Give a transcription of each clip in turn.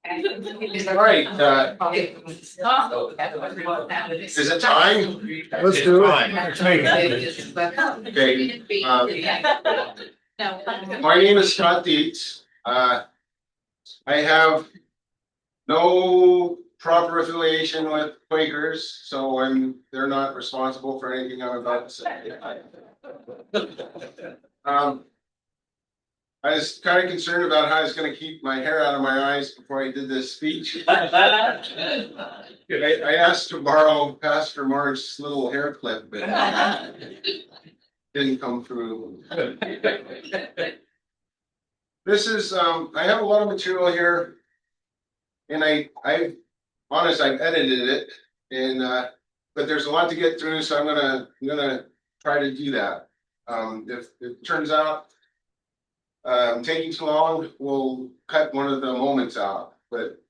All right, is it time? Let's do it. Let's make it. Okay, my name is Scott Dietz. I have no proper affiliation with Quakers, so they're not responsible for anything I'm about to say. I was kind of concerned about how I was going to keep my hair out of my eyes before I did this speech. I asked to borrow Pastor Mark's little hair clip, but didn't come through. This is I have a lot of material here, and I've edited it, and but there's a lot to get through, so I'm gonna try to do that. If it turns out taking too long, we'll cut one of the moments out, but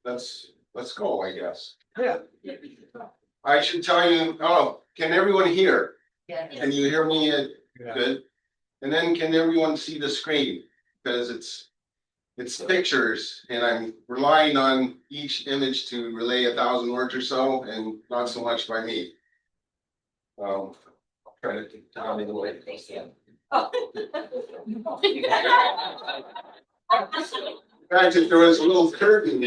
let's go, I guess. Yeah. I should tell you, can everyone hear? Yeah. Can you hear me? Good. And then can everyone see the screen? Because it's pictures, and I'm relying on each image to relay 1,000 words or so, and not so much by me. I'll try to tell me the way. Imagine if there was a little curtain.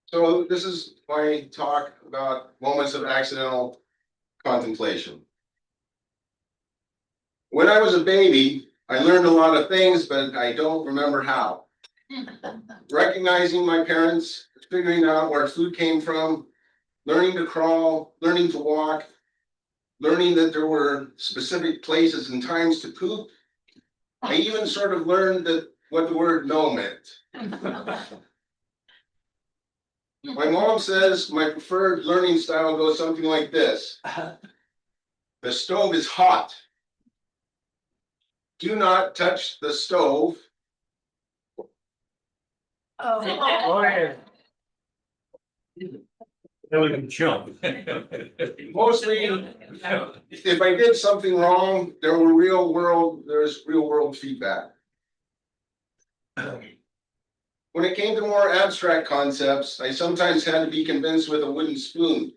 So this is my talk about moments of accidental contemplation. When I was a baby, I learned a lot of things, but I don't remember how. Recognizing my parents, figuring out where food came from, learning to crawl, learning to walk, learning that there were specific places and times to poop. I even sort of learned what the word no meant. My mom says my preferred learning style goes something like this. The stove is hot. Do not touch the stove. Oh, yeah. That was a jump. Mostly, if I did something wrong, there's real world feedback. When it came to more abstract concepts, I sometimes had to be convinced with a wooden spoon.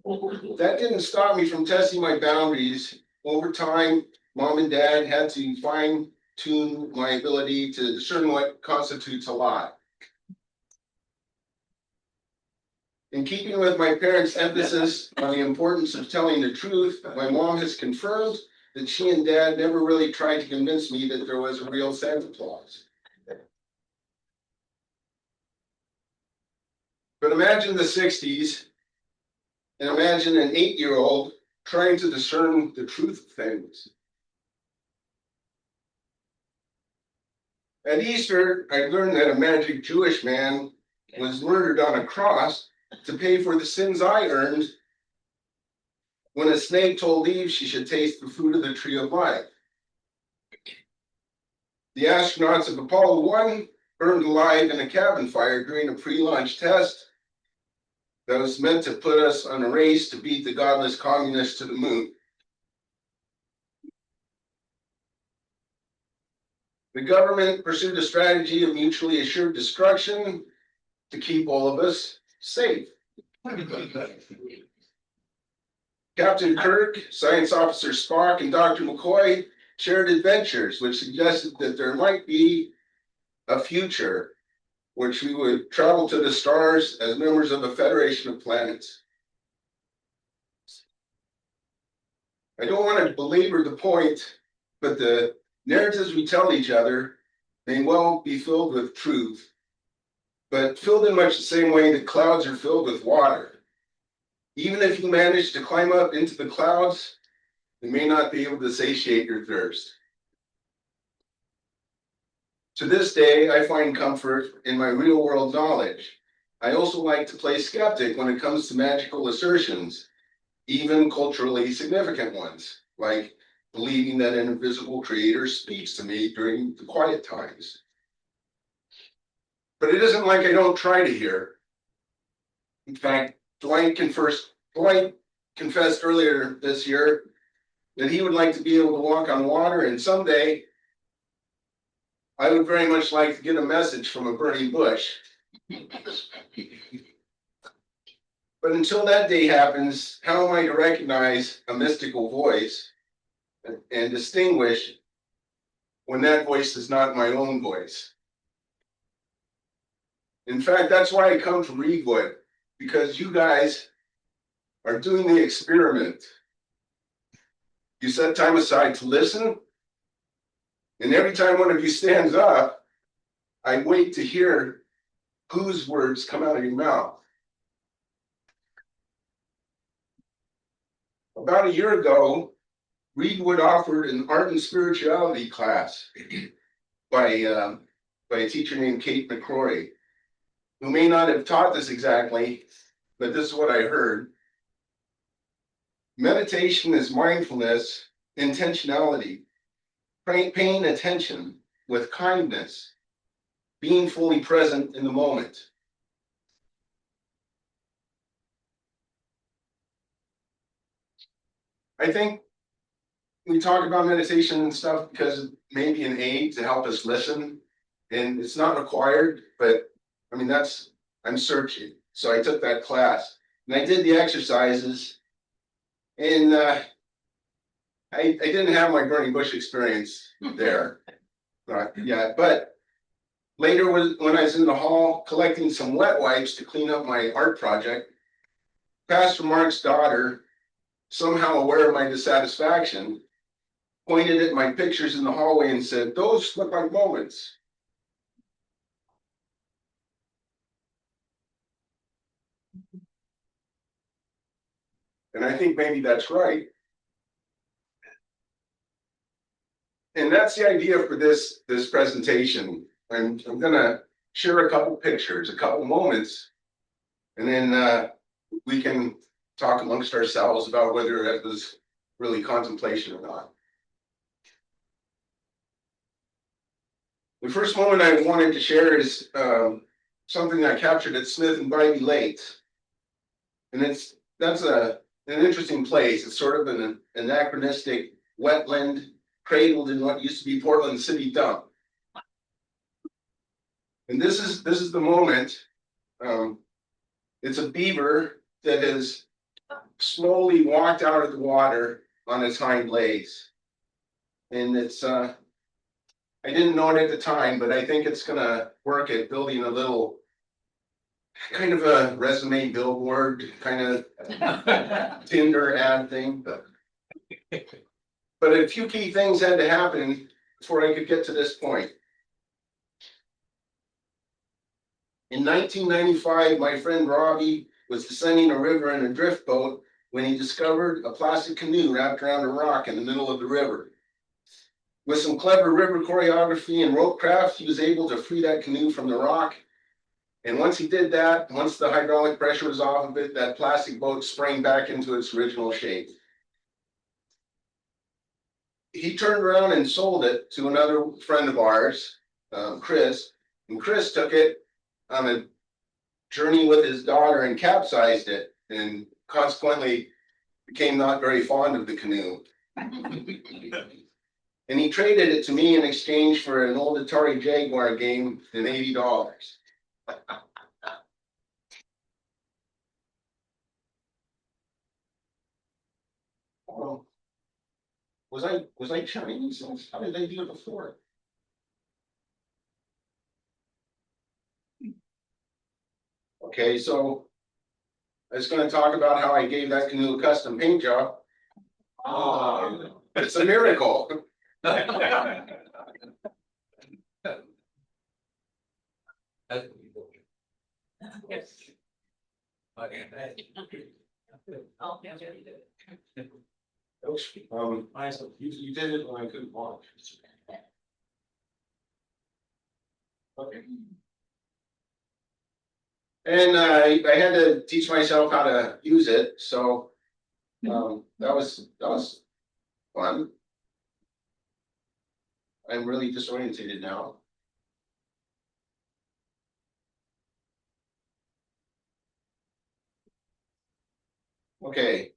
That didn't stop me from testing my boundaries. Over time, Mom and Dad had to fine-tune my ability to discern what constitutes a lie. In keeping with my parents' emphasis on the importance of telling the truth, my mom has confirmed that she and Dad never really tried to convince me that there was a real Santa Claus. But imagine the 60s, and imagine an 8-year-old trying to discern the truth of things. At Easter, I learned that a magic Jewish man was murdered on a cross to pay for the sins I earned when a snake told Eve she should taste the fruit of the tree of life. The astronauts of Apollo 1 burned alive in a cabin fire during a pre-launch test that was meant to put us on a race to beat the godless communists to the moon. The government pursued a strategy of mutually assured destruction to keep all of us safe. Captain Kirk, Science Officer Spock, and Dr. McCoy shared adventures which suggested that there might be a future which we would travel to the stars as members of a federation of planets. I don't want to belabor the point, but the narratives we tell each other may well be filled with truth, but filled in much the same way that clouds are filled with water. Even if you manage to climb up into the clouds, you may not be able to satiate your thirst. To this day, I find comfort in my real world knowledge. I also like to play skeptic when it comes to magical assertions, even culturally significant ones, like believing that an invisible creator speaks to me during the quiet times. But it isn't like I don't try to hear. In fact, Dwight confessed earlier this year that he would like to be able to walk on water, and someday I would very much like to get a message from a burning bush. But until that day happens, how am I to recognize a mystical voice and distinguish when that voice is not my own voice? In fact, that's why I come to Reedwood, because you guys are doing the experiment. You set time aside to listen, and every time one of you stands up, I wait to hear whose words come out of your mouth. About a year ago, Reedwood offered an art and spirituality class by a teacher named Kate McCrory, who may not have taught this exactly, but this is what I heard. Meditation is mindfulness, intentionality, paying attention with kindness, being fully present in the moment. I think we talk about meditation and stuff because it may be an aid to help us listen, and it's not required, but I mean, I'm searching. So I took that class and I did the exercises, and I didn't have my burning bush experience there. Yeah, but later when I was in the hall collecting some wet wipes to clean up my art project, Pastor Mark's daughter, somehow aware of my dissatisfaction, pointed at my pictures in the hallway and said, "Those look like moments." And I think maybe that's right. And that's the idea for this presentation. I'm gonna share a couple pictures, a couple moments, and then we can talk amongst ourselves about whether that was really contemplation or not. The first moment I wanted to share is something I captured at Smith and Bybee Lakes. And that's an interesting place. It's sort of an anachronistic wetland cradled in what used to be Portland City Dump. And this is the moment. It's a beaver that has slowly walked out of the water on its hind legs. And it's I didn't know it at the time, but I think it's gonna work at building a little kind of a resume billboard, kind of Tinder ad thing. But a few key things had to happen before I could get to this point. In 1995, my friend Robbie was descending a river in a drift boat when he discovered a plastic canoe wrapped around a rock in the middle of the river. With some clever river choreography and rope craft, he was able to free that canoe from the rock. And once he did that, once the hydraulic pressure was off of it, that plastic boat sprang back into its original shape. He turned around and sold it to another friend of ours, Chris, and Chris took it on a journey with his daughter and capsized it, and consequently became not very fond of the canoe. And he traded it to me in exchange for an old Atari Jaguar game and $80. Well, was I Chinese? How did they do it before? Okay, so I was going to talk about how I gave that canoe a custom paint job. Oh, it's a miracle. You did it when I couldn't watch. Okay. And I had to teach myself how to use it, so that was fun. I'm really disorientated now. Okay,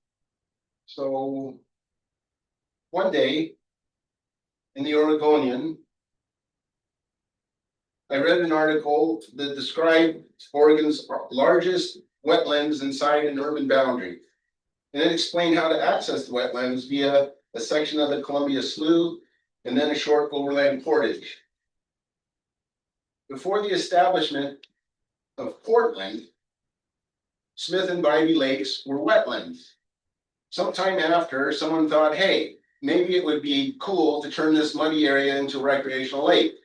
so One day in the Oregonian, I read an article that described Oregon's largest wetlands inside an urban boundary. And it explained how to access the wetlands via a section of the Columbia Slough and then a short overland portage. Before the establishment of Portland, Smith and Bivey Lakes were wetlands. Sometime after, someone thought, hey, maybe it would be cool to turn this muddy area into a recreational lake.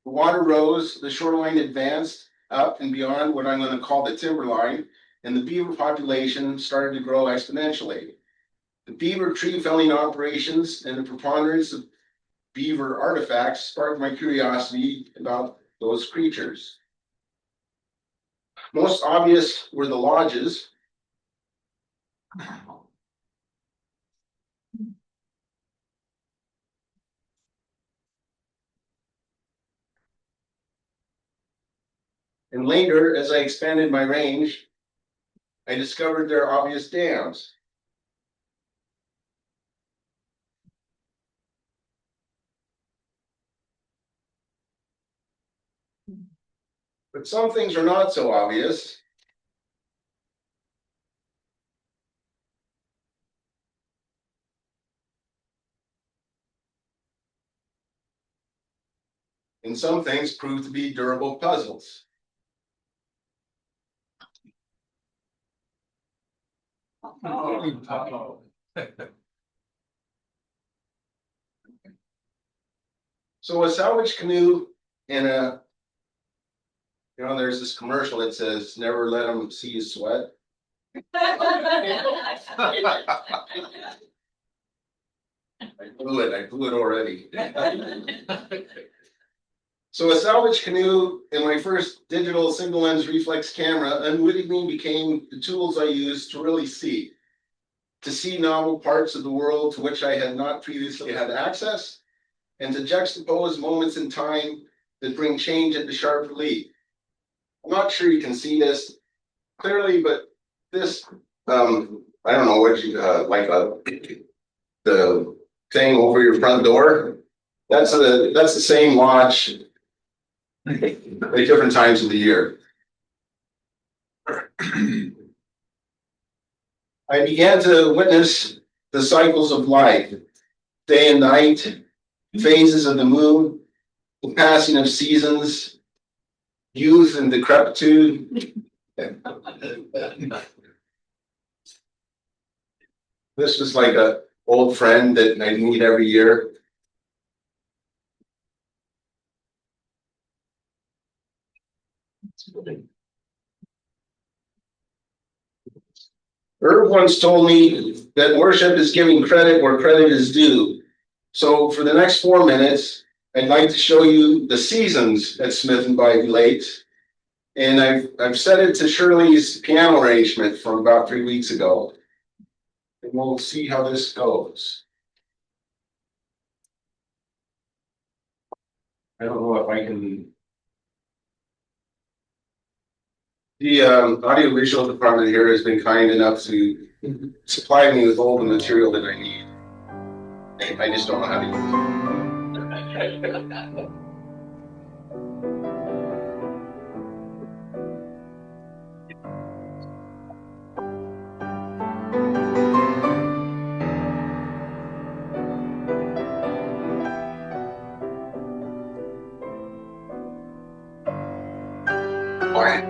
The water rose, the shoreline advanced up and beyond what I'm going to call the timberline, and the beaver population started to grow exponentially. The beaver tree felling operations and the preponderance of beaver artifacts sparked my curiosity about those creatures. Most obvious were the lodges. And later, as I expanded my range, I discovered their obvious dams. But some things are not so obvious. And some things prove to be durable puzzles. So a salvage canoe in a, there's this commercial that says, never let them see you sweat. I blew it already. So a salvage canoe and my first digital single lens reflex camera unwittingly became the tools I used to really see. To see novel parts of the world to which I had not previously had access, and to juxtapose moments in time that bring change into sharp relief. I'm not sure you can see this clearly, but this, I don't know what you, the thing over your front door, that's the same lodge at different times of the year. I began to witness the cycles of life, day and night, phases of the moon, the passing of seasons, youth and decrepitude. This was like an old friend that I meet every year. Irv once told me that worship is giving credit where credit is due. So for the next 4 minutes, I'd like to show you the seasons at Smith and Bivey Lakes. And I've set it to Shirley's piano arrangement from about 3 weeks ago. And we'll see how this goes. I don't know if I can. The audiovisual department here has been kind enough to supply me with all the material that I need. I just don't know how to use it. All right.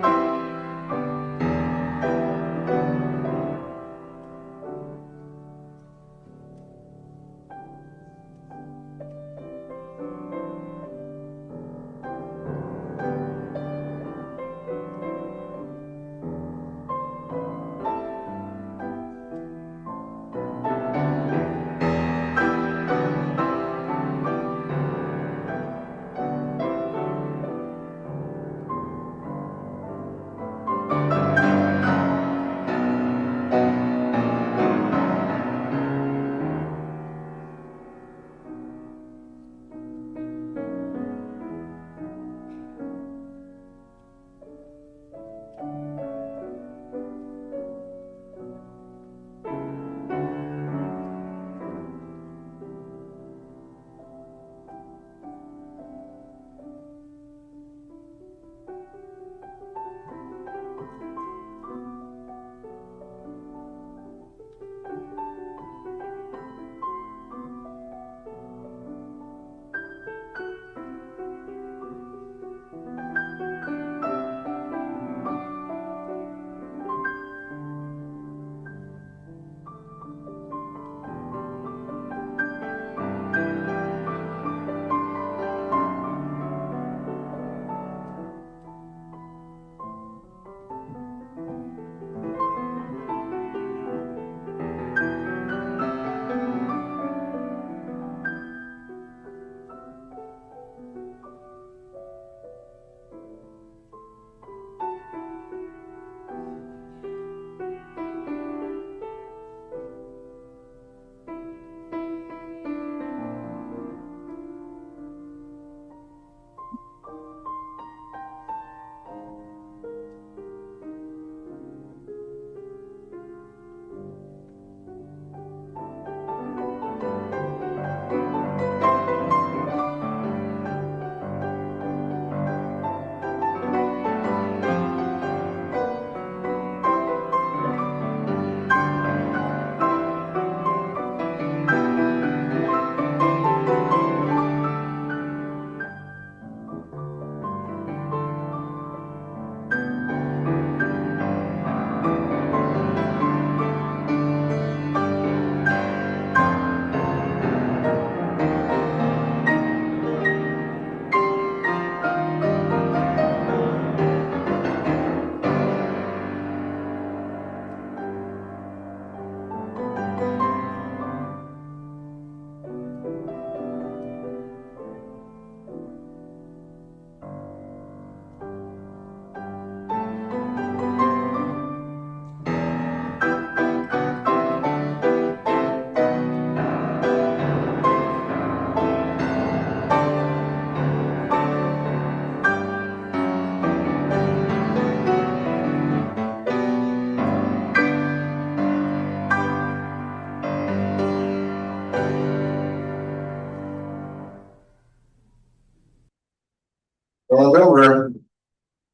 Remember,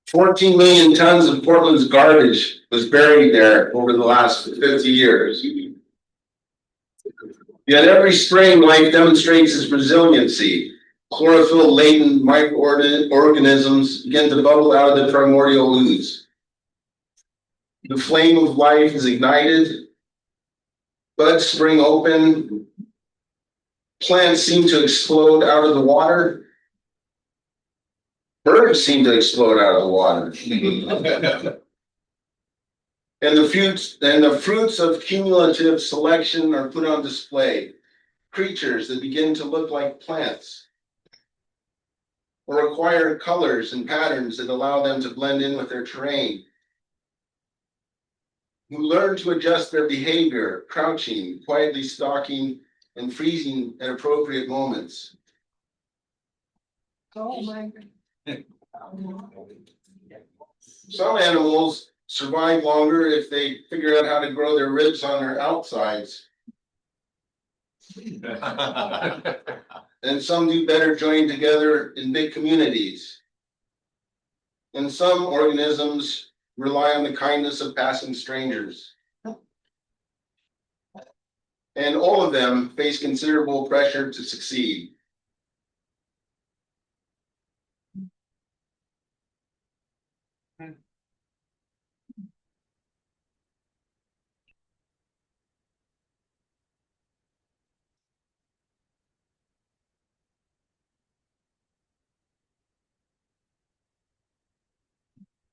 14 million tons of Portland's garbage was buried there over the last 50 years. Yet every spring, life demonstrates its resiliency. Chlorophyll-laden microorganisms begin to bubble out of the primordial ooze. The flame of life is ignited. Buds spring open. Plants seem to explode out of the water. Birds seem to explode out of the water. And the fruits of cumulative selection are put on display. Creatures that begin to look like plants, or acquire colors and patterns that allow them to blend in with their terrain. Who learn to adjust their behavior, crouching, quietly stalking, and freezing at appropriate moments. Oh my. Some animals survive longer if they figure out how to grow their ribs on their outsides. And some do better joined together in big communities. And some organisms rely on the kindness of passing strangers. And all of them face considerable pressure to succeed.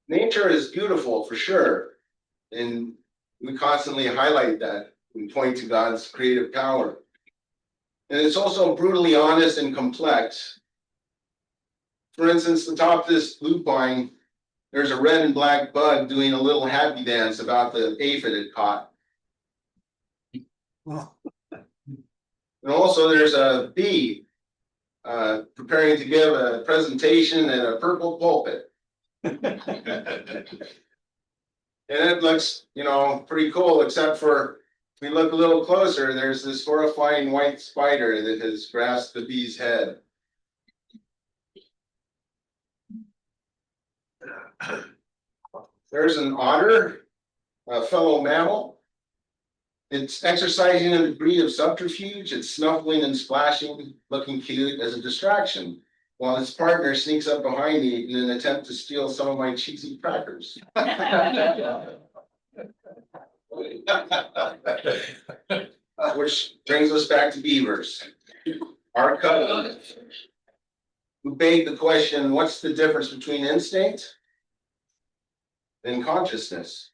Nature is beautiful for sure, and we constantly highlight that and point to God's creative power. And it's also brutally honest and complex. For instance, the top of this lupine, there's a red and black bug doing a little happy dance about the aphid it caught. And also there's a bee preparing to give a presentation at a purple pulpit. And it looks, pretty cool, except for if we look a little closer, there's this horrifying white spider that has grasped the bee's head. There's an otter, a fellow mammal. It's exercising a degree of subterfuge. It's snuffling and splashing, looking cute as a distraction, while its partner sneaks up behind me in an attempt to steal some of my cheesy crackers. Which brings us back to beavers. Our cousin, who begged the question, what's the difference between instinct and consciousness?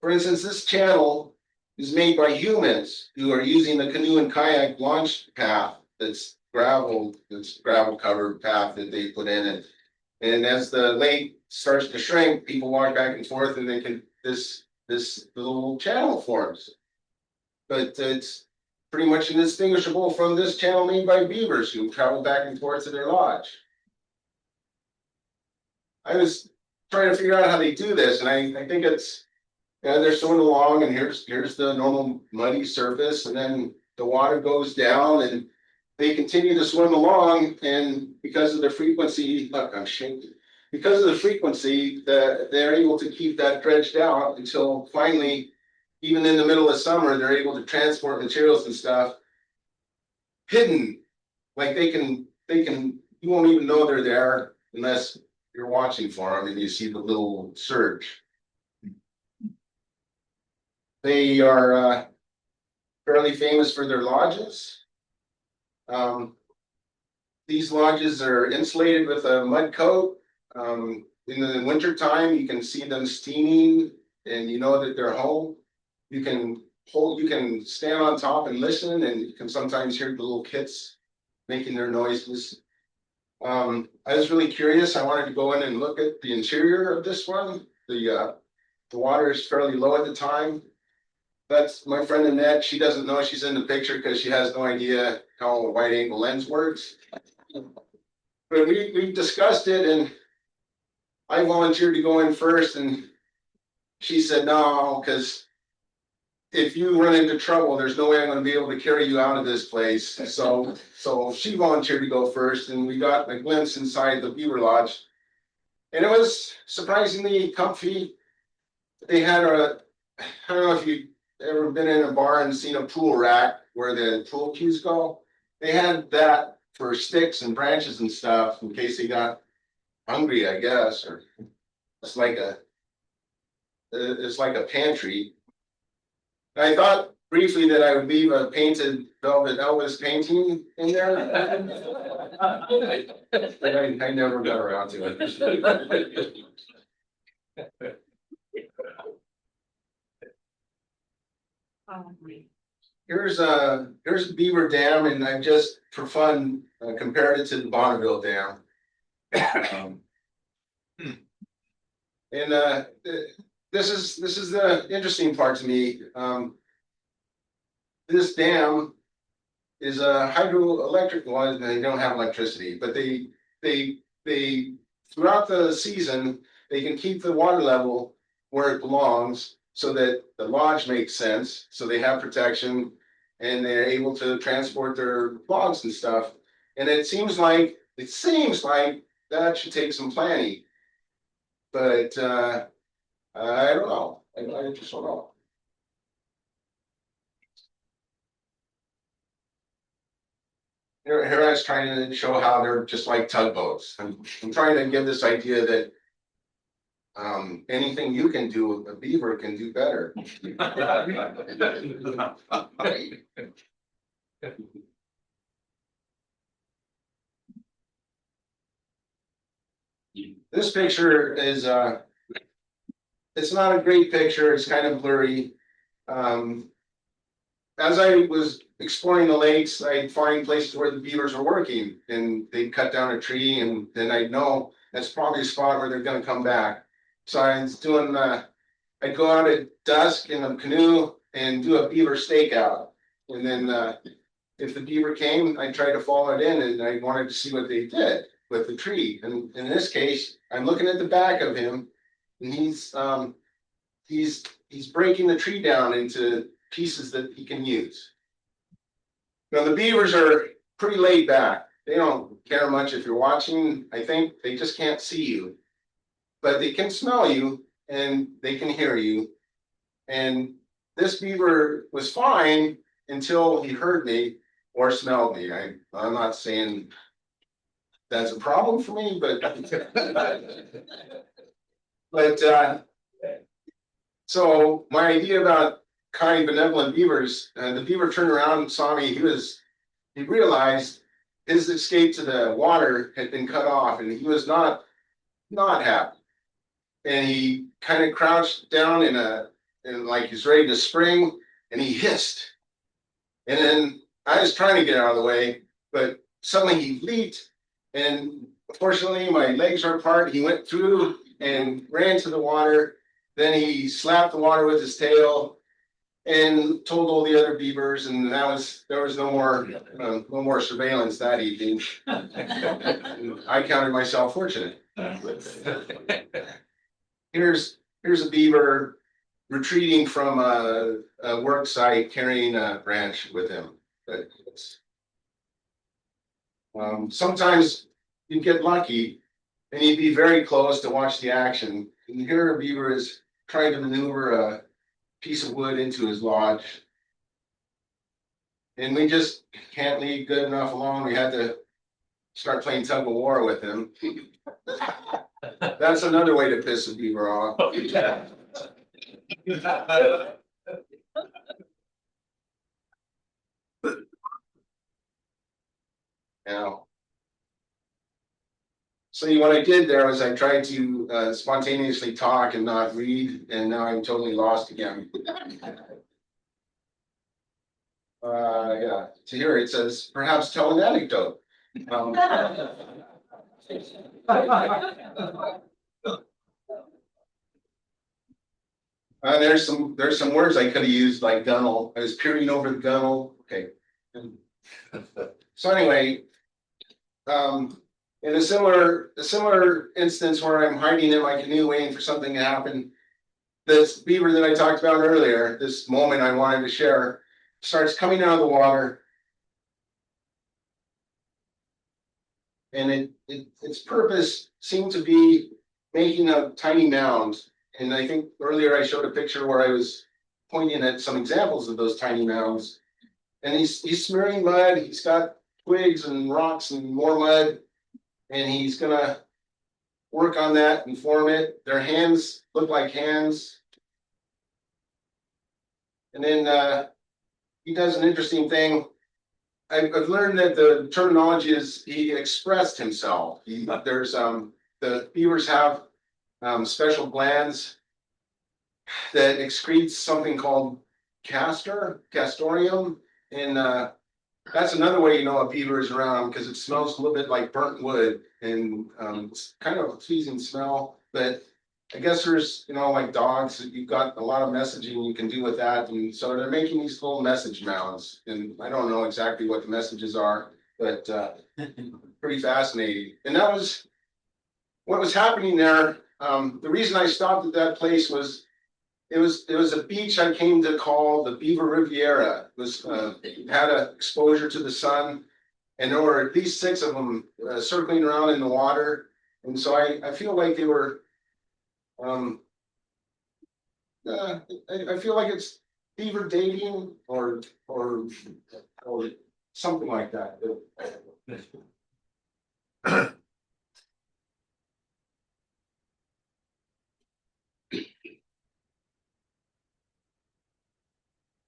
For instance, this channel is made by humans who are using the canoe and kayak launch path that's gravel covered path that they put in it. And as the lake starts to shrink, people walk back and forth and this little channel forms. But it's pretty much indistinguishable from this channel made by beavers who travel back and forth to their lodge. I was trying to figure out how they do this, and I think it's, they're swimming along, and here's the normal muddy surface, and then the water goes down, and they continue to swim along, and because of the frequency, look, I'm shaking. Because of the frequency, they're able to keep that dredged out until finally, even in the middle of summer, they're able to transport materials and stuff hidden. Like they can, you won't even know they're there unless you're watching for them and you see the little surge. They are fairly famous for their lodges. These lodges are insulated with a mud coat. In the winter time, you can see them steaming, and you know that they're home. You can stand on top and listen, and you can sometimes hear the little kits making their noises. I was really curious. I wanted to go in and look at the interior of this one. The water is fairly low at the time. That's my friend Annette. She doesn't know she's in the picture because she has no idea how a wide angle lens works. But we discussed it, and I volunteered to go in first, and she said no, because if you run into trouble, there's no way I'm gonna be able to carry you out of this place. So she volunteered to go first, and we got a glimpse inside the beaver lodge. And it was surprisingly comfy. They had I don't know if you've ever been in a bar and seen a pool rack where the pool cues go. They had that for sticks and branches and stuff in case they got hungry, I guess, or it's like a pantry. I thought briefly that I would leave a painted velvet Elvis painting in there. But I never got around to it. Here's a beaver dam, and I just for fun compared it to the Bonneville Dam. And this is the interesting part to me. This dam is a hydroelectric one. They don't have electricity, but they throughout the season they can keep the water level where it belongs, so that the lodge makes sense. So they have protection, and they're able to transport their logs and stuff. And it seems like that should take some planning. But I don't know. I just don't know. Here I was trying to show how they're just like tugboats. I'm trying to give this idea that anything you can do, a beaver can do better. This picture is it's not a great picture. It's kind of blurry. As I was exploring the lakes, I'd find places where the beavers were working, and they'd cut down a tree, and then I'd know that's probably a spot where they're going to come back. So I was doing, I'd go out at dusk in a canoe and do a beaver stakeout. And then if the beaver came, I'd try to follow it in, and I wanted to see what they did with the tree. And in this case, I'm looking at the back of him, and he's breaking the tree down into pieces that he can use. Now the beavers are pretty laid back. They don't care much if you're watching. I think they just can't see you, but they can smell you and they can hear you. And this beaver was fine until he heard me or smelled me. I'm not saying that's a problem for me, but so my idea about kind, benevolent beavers, the beaver turned around and saw me. He realized his escape to the water had been cut off, and he was not happy. And he kind of crouched down in like he's ready to spring, and he hissed. And then I was trying to get out of the way, but suddenly he leaped, and fortunately my legs are apart. He went through and ran to the water. Then he slapped the water with his tail and told all the other beavers, and there was no more surveillance that evening. I counted myself fortunate. Here's a beaver retreating from a work site, carrying a branch with him. Sometimes you get lucky, and you'd be very close to watch the action. And here a beaver is trying to maneuver a piece of wood into his lodge. And we just can't leave good enough alone. We had to start playing tug of war with him. That's another way to piss a beaver off. Now, so what I did there was I tried to spontaneously talk and not read, and now I'm totally lost again. Yeah, to here it says, perhaps tell an anecdote. There's some words I could have used, like gunnel. I was peering over the gunnel. Okay. So anyway, in a similar instance where I'm hiding in my canoe waiting for something to happen, this beaver that I talked about earlier, this moment I wanted to share, starts coming out of the water. And its purpose seemed to be making a tiny mound. And I think earlier I showed a picture where I was pointing at some examples of those tiny mounds. And he's smearing mud, he's got twigs and rocks and more mud, and he's gonna work on that and form it. Their hands look like hands. And then he does an interesting thing. I've learned that the terminology is he expressed himself. There's the beavers have special glands that excretes something called castoreum, and that's another way you know a beaver is around because it smells a little bit like burnt wood, and it's kind of a pleasing smell. But I guess there's, like dogs, you've got a lot of messaging you can do with that. And so they're making these little message mounds. And I don't know exactly what the messages are, but pretty fascinating. And that was what was happening there. The reason I stopped at that place was it was a beach I came to call the Beaver Riviera. It was had an exposure to the sun, and there were at least 6 of them circling around in the water. And so I feel like they were I feel like it's beaver dating or something like that.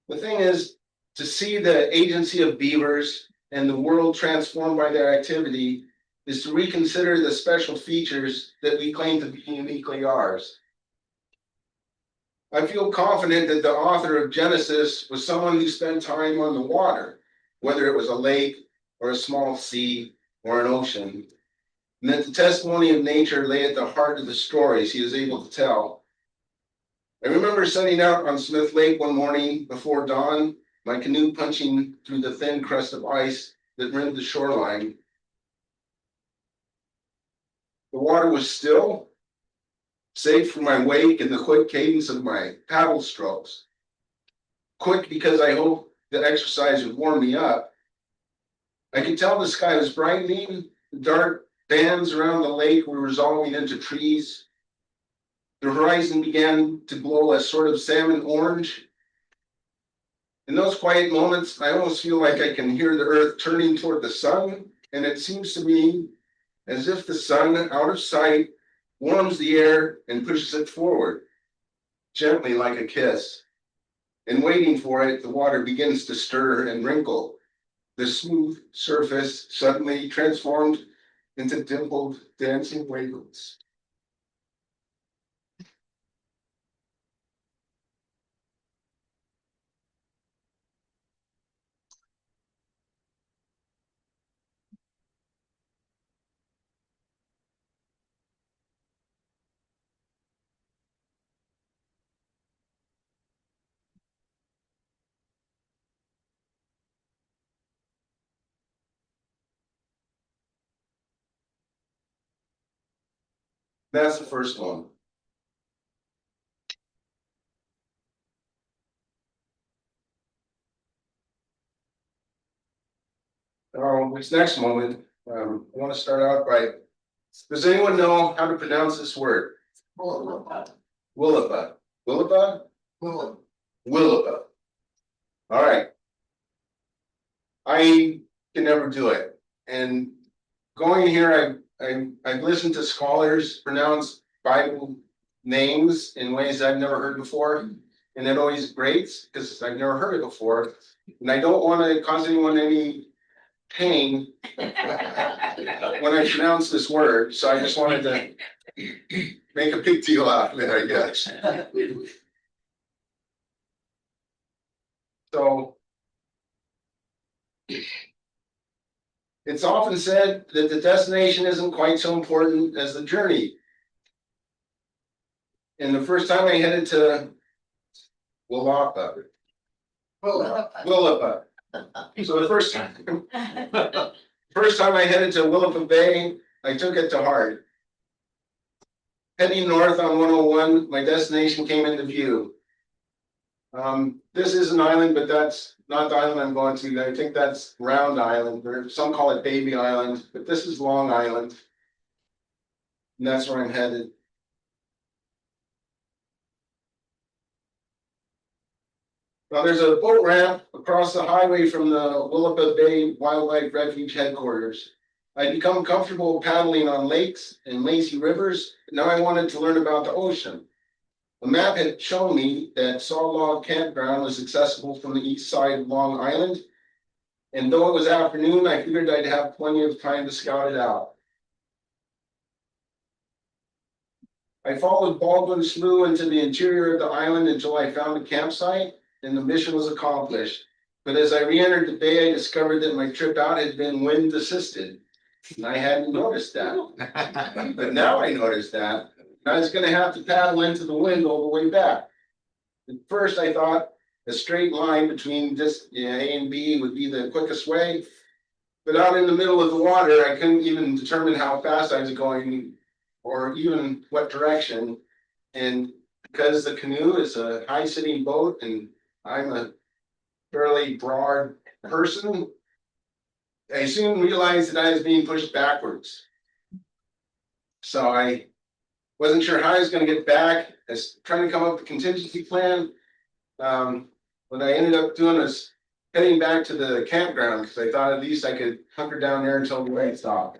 The thing is, to see the agency of beavers and the world transformed by their activity is to reconsider the special features that we claim to be uniquely ours. I feel confident that the author of Genesis was someone who spent time on the water, whether it was a lake or a small sea or an ocean, and that the testimony of nature lay at the heart of the stories he was able to tell. I remember setting out on Smith Lake one morning before dawn, my canoe punching through the thin crust of ice that rimmed the shoreline. The water was still, save for my wake and the quick cadence of my paddle strokes. Quick because I hoped the exercise would warm me up. I could tell the sky was brightening, the dark bands around the lake were resolving into trees. The horizon began to glow a sort of salmon orange. In those quiet moments, I almost feel like I can hear the earth turning toward the sun, and it seems to me as if the sun, out of sight, warms the air and pushes it forward, gently like a kiss. And waiting for it, the water begins to stir and wrinkle. The smooth surface suddenly transformed into dimpled, dancing wavelets. That's the first one. This next moment, I want to start out by, does anyone know how to pronounce this word? Willapa. Willapa. Willapa? Willapa. All right. I can never do it. And going here, I've listened to scholars pronounce Bible names in ways I've never heard before. And it always grates because I've never heard it before. And I don't want to cause anyone any pain when I pronounce this word. So I just wanted to make a big deal out of it, I guess. So it's often said that the destination isn't quite so important as the journey. And the first time I headed to Willapa. So the first time I headed to Willapa Bay, I took it to heart. Heading north on 101, my destination came into view. This is an island, but that's not the island I'm going to. I think that's Round Island, or some call it Baby Island, but this is Long Island. And that's where I'm headed. Now there's a boat ramp across the highway from the Willapa Bay Wildlife Refuge headquarters. I'd become comfortable paddling on lakes and lazy rivers, but now I wanted to learn about the ocean. The map had shown me that Saw Log Campground was accessible from the east side of Long Island. And though it was afternoon, I figured I'd have plenty of time to scout it out. I followed Baldwin Slough into the interior of the island until I found a campsite, and the mission was accomplished. But as I re-entered the bay, I discovered that my trip out had been wind assisted. And I hadn't noticed that. But now I noticed that. I was going to have to paddle into the wind all the way back. At first, I thought a straight line between this A and B would be the quickest way. But out in the middle of the water, I couldn't even determine how fast I was going or even what direction. And because the canoe is a high sitting boat and I'm a fairly broad person, I soon realized that I was being pushed backwards. So I wasn't sure how I was going to get back. I was trying to come up with a contingency plan. What I ended up doing was heading back to the campground because I thought at least I could hunker down there until the rain stopped.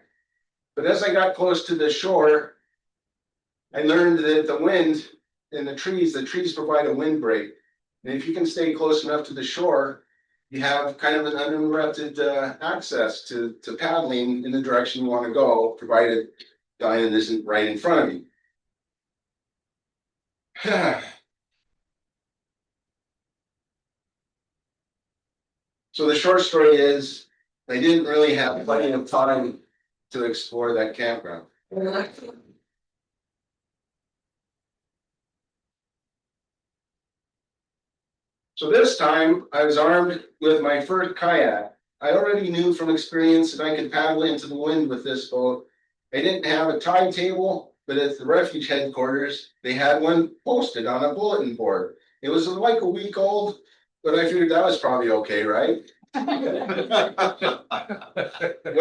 But as I got close to the shore, I learned that the wind and the trees provide a windbreak. And if you can stay close enough to the shore, you have kind of an uninterrupted access to paddling in the direction you want to go, provided the island isn't right in front of you. So the short story is, I didn't really have plenty of time to explore that campground. So this time I was armed with my first kayak. I already knew from experience that I could paddle into the wind with this boat. I didn't have a tide table, but at the refuge headquarters, they had one posted on a bulletin board. It was like a week old, but I figured that was probably okay, right? What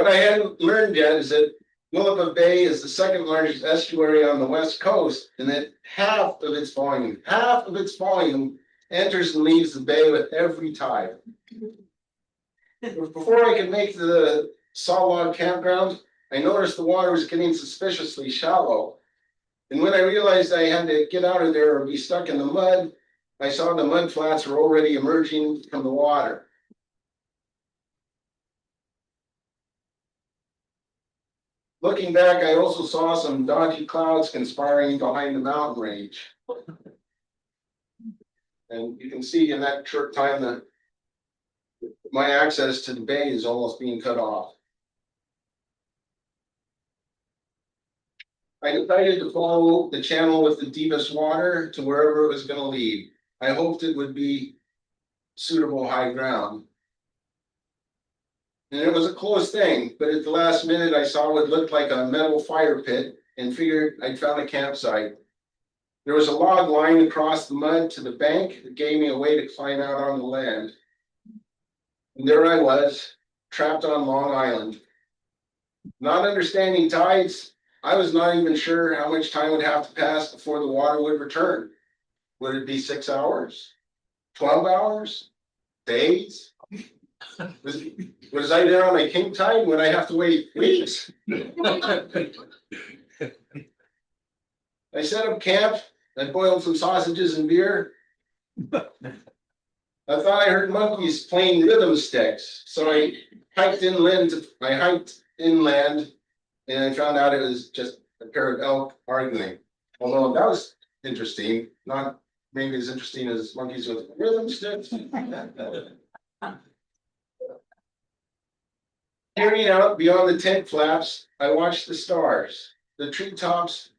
I hadn't learned yet is that Willapa Bay is the second largest estuary on the west coast, and that half of its volume enters and leaves the bay with every tide. Before I could make the Saw Log Campground, I noticed the water was getting suspiciously shallow. And when I realized I had to get out of there or be stuck in the mud, I saw the mud flats were already emerging from the water. Looking back, I also saw some dodgy clouds conspiring behind the mountain range. And you can see in that short time that my access to the bay is almost being cut off. I decided to follow the channel with the deepest water to wherever it was going to lead. I hoped it would be suitable high ground. And it was a close thing, but at the last minute I saw what looked like a metal fire pit and figured I'd found a campsite. There was a log line across the mud to the bank that gave me a way to climb out on the land. And there I was, trapped on Long Island. Not understanding tides, I was not even sure how much time would have to pass before the water would return. Would it be 6 hours? 12 hours? Days? Was I there on a king tide when I have to wait weeks? I set up camp. I boiled some sausages and beer. I thought I heard monkeys playing rhythm sticks, so I hiked inland. And I found out it was just a pair of elk arguing. Although that was interesting, not maybe as interesting as monkeys with rhythm sticks. Peering out beyond the tent flaps, I watched the stars. The treetops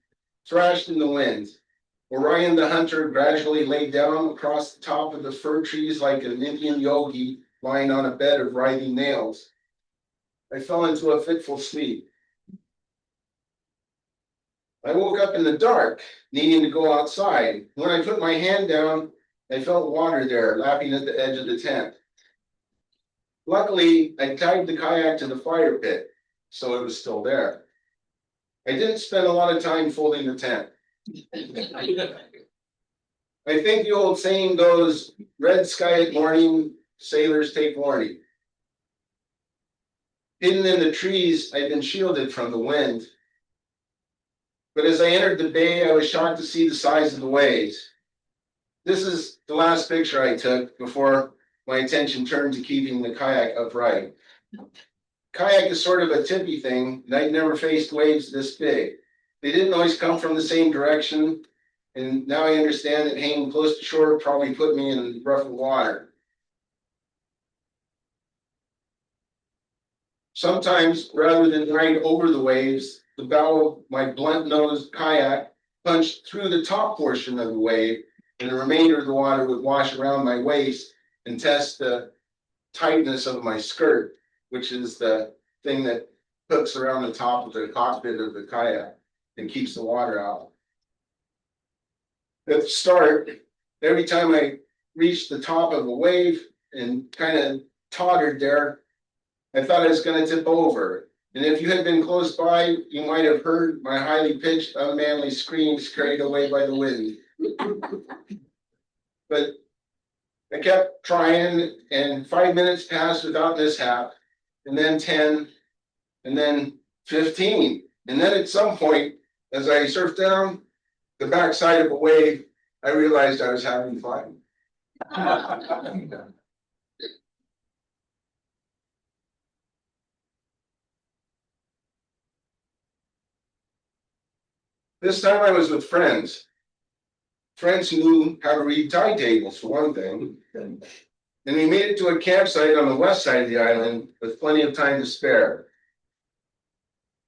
thrashed in the wind. Orion the hunter gradually lay down across the top of the fir trees like an Indian yogi lying on a bed of writhing nails. I fell into a fitful sleep. I woke up in the dark, needing to go outside. When I put my hand down, I felt water there lapping at the edge of the tent. Luckily, I tied the kayak to the fire pit, so it was still there. I didn't spend a lot of time folding the tent. I think the old saying goes, red sky at morning, sailors take warning. Hidden in the trees, I'd been shielded from the wind. But as I entered the bay, I was shocked to see the size of the waves. This is the last picture I took before my attention turned to keeping the kayak upright. Kayak is sort of a tippy thing, and I'd never faced waves this big. They didn't always come from the same direction, and now I understand that hanging close to shore probably put me in rough water. Sometimes, rather than ride over the waves, the bow of my blunt-nosed kayak punched through the top portion of the wave, and the remainder of the water would wash around my waist and test the tightness of my skirt, which is the thing that hooks around the top of the cockpit of the kayak and keeps the water out. At the start, every time I reached the top of a wave and kind of tottered there, I thought I was going to tip over. And if you had been close by, you might have heard my highly pitched, unmanly screams carried away by the wind. But I kept trying, and 5 minutes passed without mishap, and then 10, and then 15. And then at some point, as I surfed down the backside of a wave, I realized I was having fun. This time I was with friends. Friends who knew how to read tide tables, for one thing. And we made it to a campsite on the west side of the island with plenty of time to spare.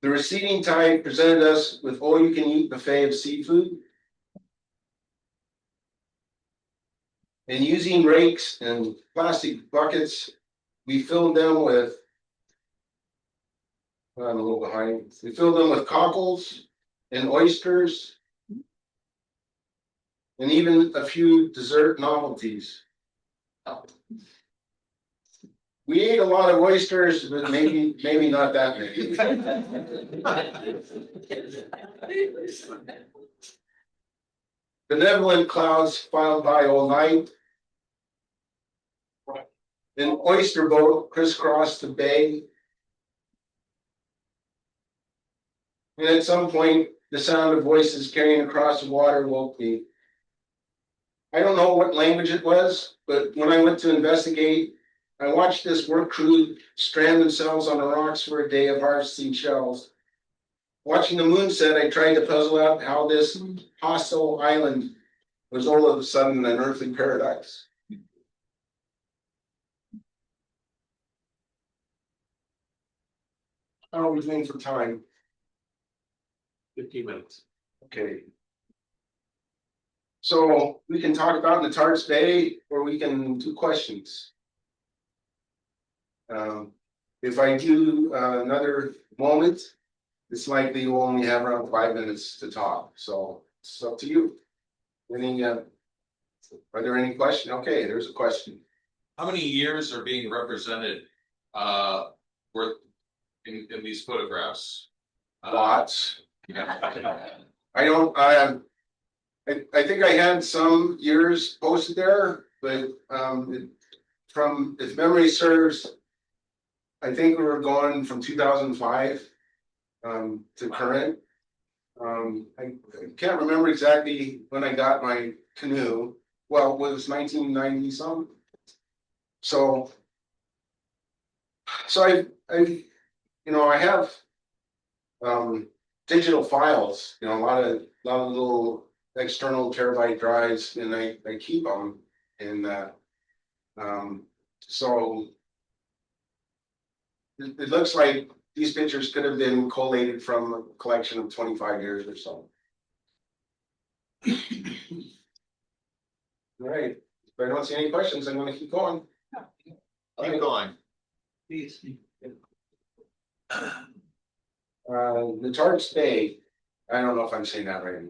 The receding tide presented us with all-you-can-eat buffet of seafood. And using rakes and plastic buckets, we filled them with, I'm a little behind, we filled them with cockles and oysters, and even a few dessert novelties. We ate a lot of oysters, but maybe not that many. Benevolent clouds filed by all night. An oyster boat crisscrossed the bay. And at some point, the sound of voices carrying across the water woke me. I don't know what language it was, but when I went to investigate, I watched this work crew strand themselves on the rocks for a day of harvesting shells. Watching the moon set, I tried to puzzle out how this hostile island was all of a sudden an earthly paradise. How are we doing for time? 15 minutes. Okay. So we can talk about Natar's Bay, or we can do questions. If I do another moment, it's likely we'll only have around 5 minutes to talk. So it's up to you. Any, are there any questions? Okay, there's a question. How many years are being represented worth in these photographs? Lots. Yeah. I don't, I think I had some years posted there, but from, if memory serves, I think we were going from 2005 to current. I can't remember exactly when I got my canoe. Well, it was 1990 some. So I I have digital files, a lot of little external terabyte drives, and I keep them. And so it looks like these pictures could have been collated from a collection of 25 years or so. All right. If I don't see any questions, I'm going to keep going. Keep going. Please. Natar's Bay. I don't know if I'm saying that right.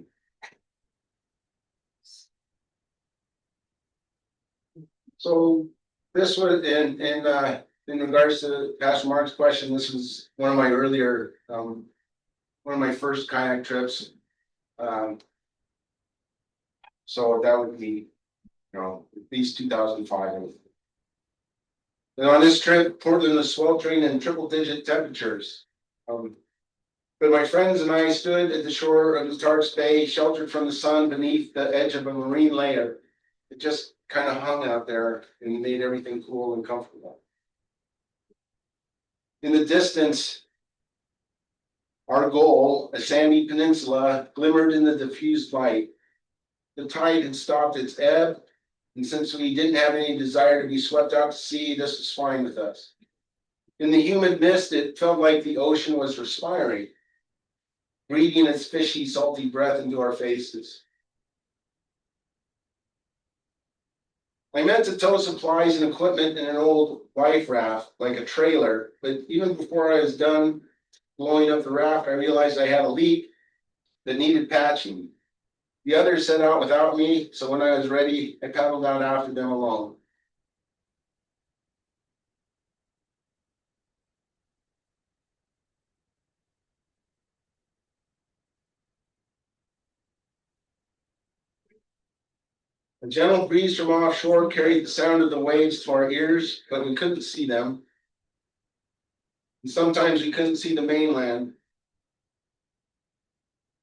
So this was in regards to Pastor Mark's question, this was one of my earlier, one of my first kayak trips. So that would be, at least 2005. And on this trip, Portland was sweltering in triple digit temperatures. But my friends and I stood at the shore of the Tarks Bay, sheltered from the sun beneath the edge of a marine layer. It just kind of hung out there and made everything cool and comfortable. In the distance, our goal, a sandy peninsula, glimmered in the diffused light. The tide had stopped its ebb, and since we didn't have any desire to be swept out to sea, this was fine with us. In the humid mist, it felt like the ocean was respiring, breathing its fishy, salty breath into our faces. I meant to tow supplies and equipment in an old life raft, like a trailer, but even before I was done blowing up the raft, I realized I had a leak that needed patching. The others set out without me, so when I was ready, I paddled out after them alone. A gentle breeze from offshore carried the sound of the waves to our ears, but we couldn't see them. And sometimes we couldn't see the mainland.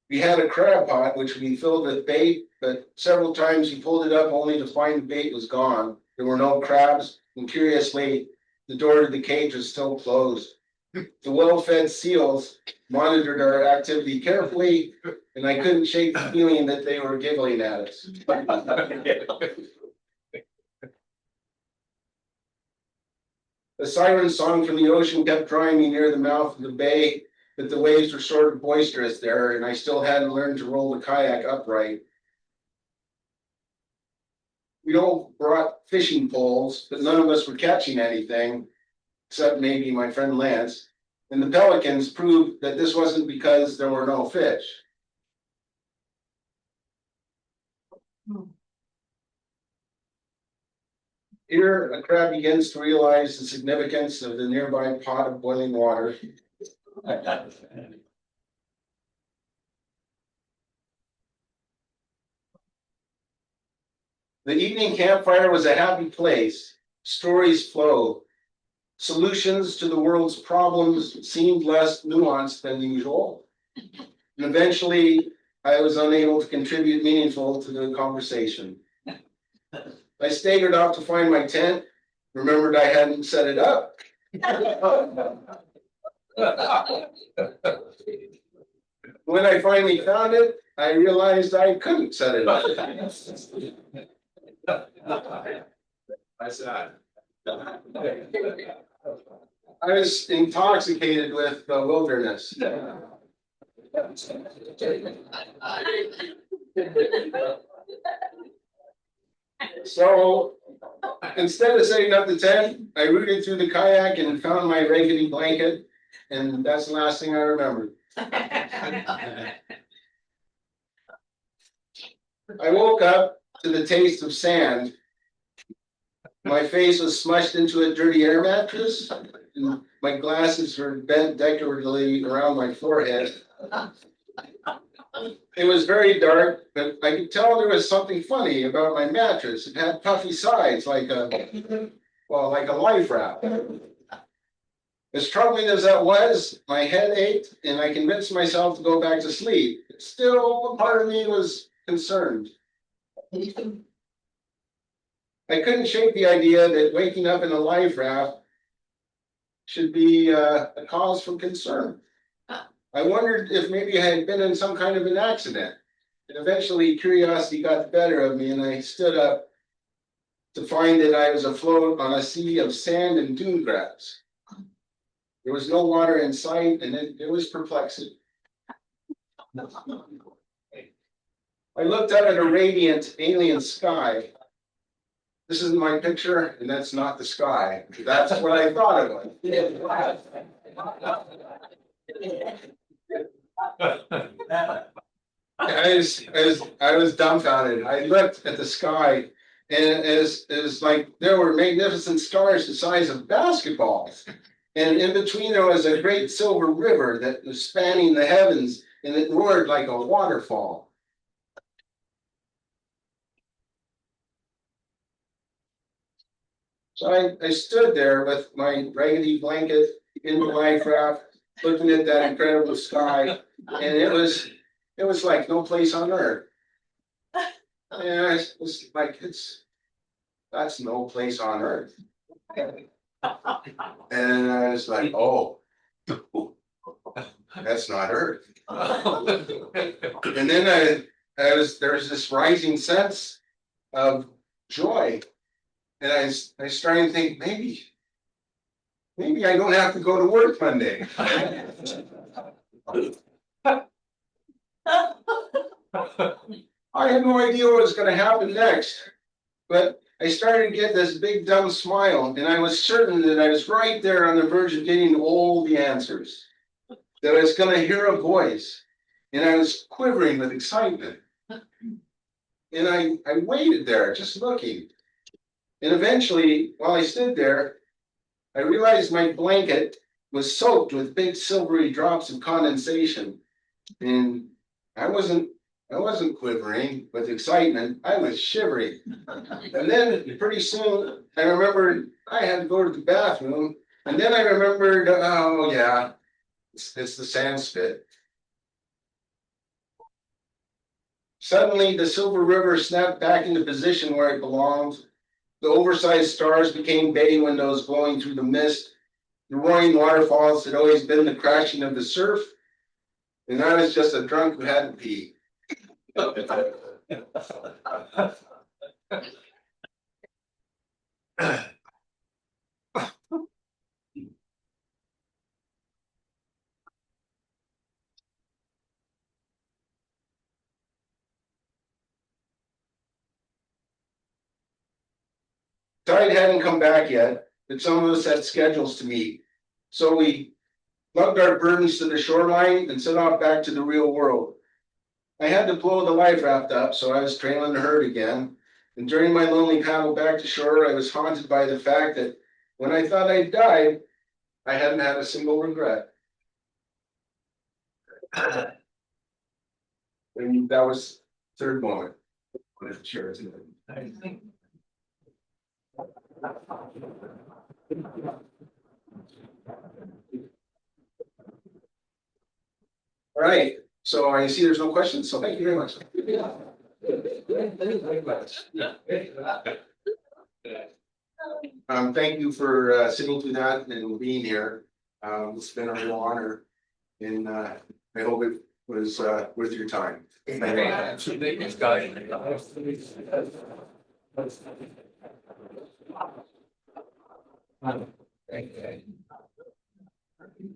We had a crab pot, which we filled with bait, but several times we pulled it up only to find the bait was gone. There were no crabs, and curiously, the door to the cage was still closed. The well-fed seals monitored our activity carefully, and I couldn't shake the feeling that they were giggling at us. The siren song from the ocean kept drawing me near the mouth of the bay, but the waves were sort of boisterous there, and I still hadn't learned to roll the kayak upright. We all brought fishing poles, but none of us were catching anything, except maybe my friend Lance. And the pelicans proved that this wasn't because there were no fish. Here, a crab begins to realize the significance of the nearby pot of boiling water. The evening campfire was a happy place. Stories flowed. Solutions to the world's problems seemed less nuanced than usual. And eventually, I was unable to contribute meaningful to the conversation. I staggered off to find my tent, remembered I hadn't set it up. When I finally found it, I realized I couldn't set it up. I said. I was intoxicated with the wilderness. So instead of setting up the tent, I rooted through the kayak and found my raggedy blanket, and that's the last thing I remembered. I woke up to the taste of sand. My face was smushed into a dirty air mattress, and my glasses were bent decoratively around my forehead. It was very dark, but I could tell there was something funny about my mattress. It had puffy sides, like a life raft. As troubling as that was, my head ached, and I convinced myself to go back to sleep. Still, a part of me was concerned. I couldn't shake the idea that waking up in a life raft should be a cause for concern. I wondered if maybe I had been in some kind of an accident. And eventually curiosity got the better of me, and I stood up to find that I was afloat on a sea of sand and dune grass. There was no water in sight, and it was perplexing. I looked up at a radiant alien sky. This is my picture, and that's not the sky. That's what I thought it was. I was dumbfounded. I looked at the sky and it was like there were magnificent stars the size of basketballs. And in between there was a great silver river that was spanning the heavens and it roared like a waterfall. So I stood there with my raggedy blanket in the life raft, looking at that incredible sky, and it was like no place on earth. Yeah, it's like that's no place on earth. And I was like, oh, that's not earth. And then there was this rising sense of joy. And I started to think, maybe I don't have to go to work Monday. I had no idea what was going to happen next, but I started to get this big dumb smile, and I was certain that I was right there on the verge of getting all the answers, that I was going to hear a voice, and I was quivering with excitement. And I waited there, just looking. And eventually, while I stood there, I realized my blanket was soaked with big silvery drops of condensation. And I wasn't quivering with excitement, I was shivering. And then pretty soon I remembered I had to go to the bathroom. And then I remembered, oh yeah, it's the sand spit. Suddenly the silver river snapped back into position where it belonged. The oversized stars became bay windows glowing through the mist. The roaring waterfalls had always been the crashing of the surf. And I was just a drunk who hadn't peed. Tide hadn't come back yet, but some of us had schedules to meet. So we lugged our burdens to the shoreline and set off back to the real world. I had to blow the life raft up, so I was trailing the herd again. And during my lonely paddle back to shore, I was haunted by the fact that when I thought I'd died, I hadn't had a single regret. And that was the third moment. Sure, isn't it? All right, so I see there's no questions, so thank you very much. Thank you for sitting through that and being here. It's been a real honor, and I hope it was worth your time. Thank you.